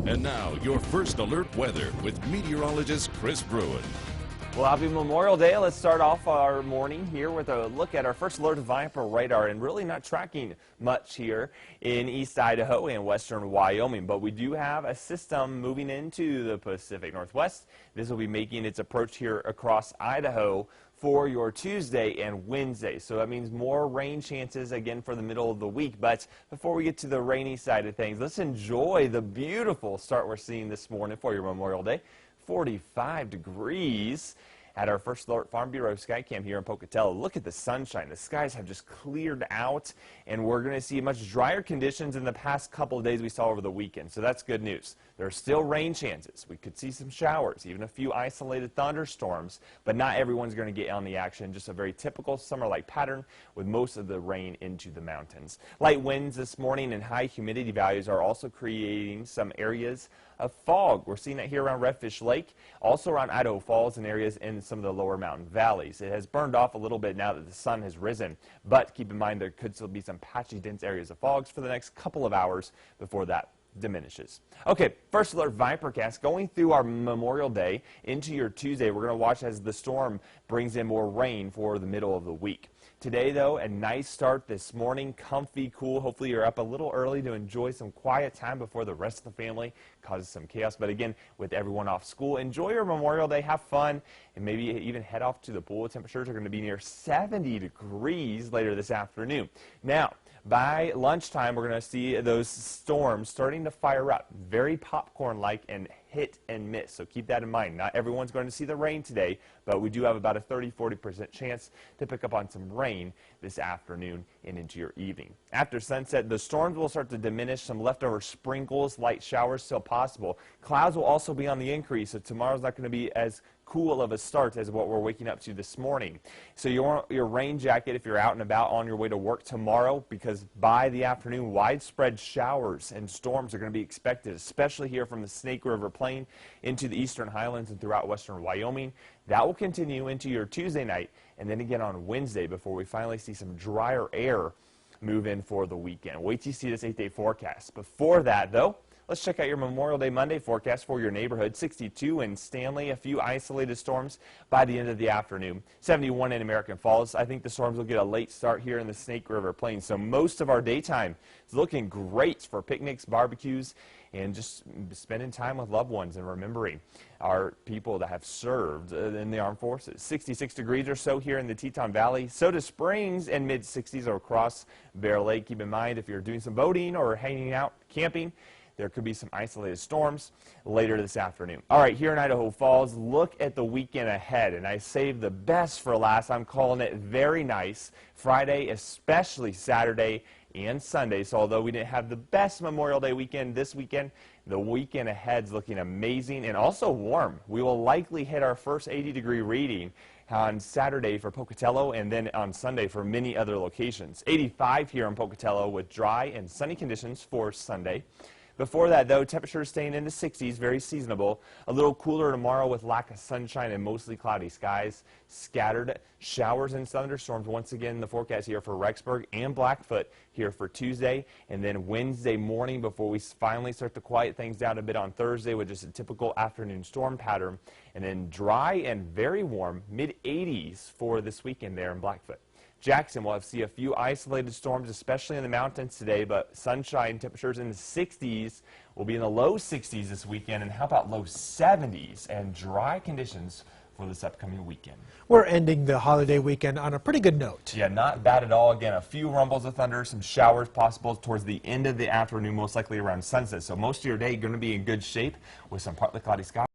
And now, your first alert weather with meteorologist Chris Bruin. Well, happy Memorial Day. Let's start off our morning here with a look at our first alert Viper radar, and really not tracking much here in East Idaho and western Wyoming. But we do have a system moving into the Pacific Northwest. This will be making its approach here across Idaho for your Tuesday and Wednesday. So that means more rain chances again for the middle of the week. But before we get to the rainy side of things, let's enjoy the beautiful start we're seeing this morning for your Memorial Day. 45 degrees at our First Alert Farm Bureau Sky Cam here in Pocatello. Look at the sunshine. The skies have just cleared out, and we're going to see much drier conditions than the past couple of days we saw over the weekend. So that's good news. There are still rain chances. We could see some showers, even a few isolated thunderstorms, but not everyone's going to get on the action. Just a very typical summer-like pattern with most of the rain into the mountains. Light winds this morning and high humidity values are also creating some areas of fog. We're seeing it here around Redfish Lake, also around Idaho Falls and areas in some of the lower mountain valleys. It has burned off a little bit now that the sun has risen, but keep in mind there could still be some patchy, dense areas of fogs for the next couple of hours before that diminishes. Okay, First Alert Vipercast going through our Memorial Day into your Tuesday. We're going to watch as the storm brings in more rain for the middle of the week. Today, though, a nice start this morning, comfy, cool. Hopefully you're up a little early to enjoy some quiet time before the rest of the family causes some chaos. But again, with everyone off school, enjoy your Memorial Day, have fun, and maybe even head off to the pool. Temperatures are going to be near 70 degrees later this afternoon. Now, by lunchtime, we're going to see those storms starting to fire up, very popcorn-like and hit and miss. So keep that in mind. Not everyone's going to see the rain today, but we do have about a 30-40% chance to pick up on some rain this afternoon and into your evening. After sunset, the storms will start to diminish. Some leftover sprinkles, light showers still possible. Clouds will also be on the increase, so tomorrow's not going to be as cool of a start as what we're waking up to this morning. So you want your rain jacket if you're out and about on your way to work tomorrow, because by the afternoon, widespread showers and storms are going to be expected, especially here from the Snake River Plain into the eastern highlands and throughout western Wyoming. That will continue into your Tuesday night and then again on Wednesday before we finally see some drier air move in for the weekend. Wait till you see this 8-day forecast. Before that, though, let's check out your Memorial Day Monday forecast for your neighborhood. 62 in Stanley, a few isolated storms by the end of the afternoon. 71 in American Falls. I think the storms will get a late start here in the Snake River Plain. So most of our daytime is looking great for picnics, barbecues, and just spending time with loved ones and remembering our people that have served in the armed forces. 66 degrees or so here in the Teton Valley. Soda Springs and mid-60s across Bear Lake. Keep in mind if you're doing some boating or hanging out, camping, there could be some isolated storms later this afternoon. All right, here in Idaho Falls, look at the weekend ahead. And I saved the best for last. I'm calling it very nice. Friday, especially Saturday and Sunday. So although we didn't have the best Memorial Day weekend this weekend, the weekend ahead's looking amazing and also warm. We will likely hit our first 80-degree reading on Saturday for Pocatello and then on Sunday for many other locations. 85 here in Pocatello with dry and sunny conditions for Sunday. Before that, though, temperatures staying in the 60s, very seasonable. A little cooler tomorrow with lack of sunshine and mostly cloudy skies. Scattered showers and thunderstorms once again in the forecast here for Rexburg and Blackfoot here for Tuesday. And then Wednesday morning before we finally start to quiet things down a bit on Thursday with just a typical afternoon storm pattern. And then dry and very warm, mid-80s for this weekend there in Blackfoot. Jackson will see a few isolated storms, especially in the mountains today, but sunshine temperatures in the 60s will be in the low 60s this weekend. And how about low 70s and dry conditions for this upcoming weekend? We're ending the holiday weekend on a pretty good note. Yeah, not bad at all. Again, a few rumbles of thunder, some showers possible towards the end of the afternoon, most likely around sunset. So most of your day going to be in good shape with some partly cloudy skies.